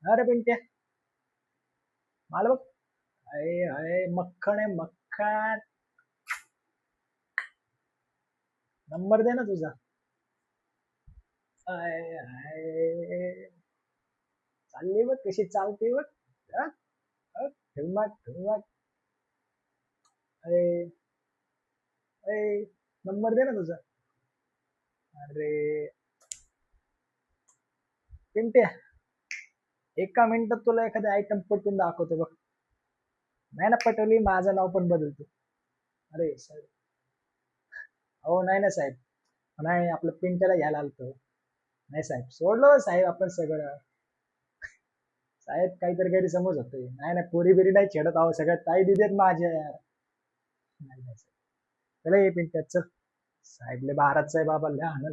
अरे पिंट्या, मला बघ. अय अय मक्खण आहे मक्खण. नंबर दे ना तुझा. अय अय चालली बघ कशी चालते बघ. हा? हा? ठिरमाट ठिरमाट. अय अय नंबर दे ना तुझा. अरे पिंट्या, एका मिनिटात तुला एखादी आयटम पटवून दाखवतो बघ. नाही ना पटवली, माझं नाव पण बदलतो. अरे साहेब. हो नाही ना साहेब. नाही, आपलं पिंट्याला घ्यायला आलतो. नाही साहेब, सोडलो साहेब आपण सगळं. साहेब काहीतरी गैरसमज होतोय. नाही नाही, पोरी बिरी नाही छेडत आहो, सगळ्यात ताई दिदेत माझ्या यार. नाही नाही साहेब. चला ये पिंट्यात चल. साहेब लय बाराच आहे बाबा, लय हाणल.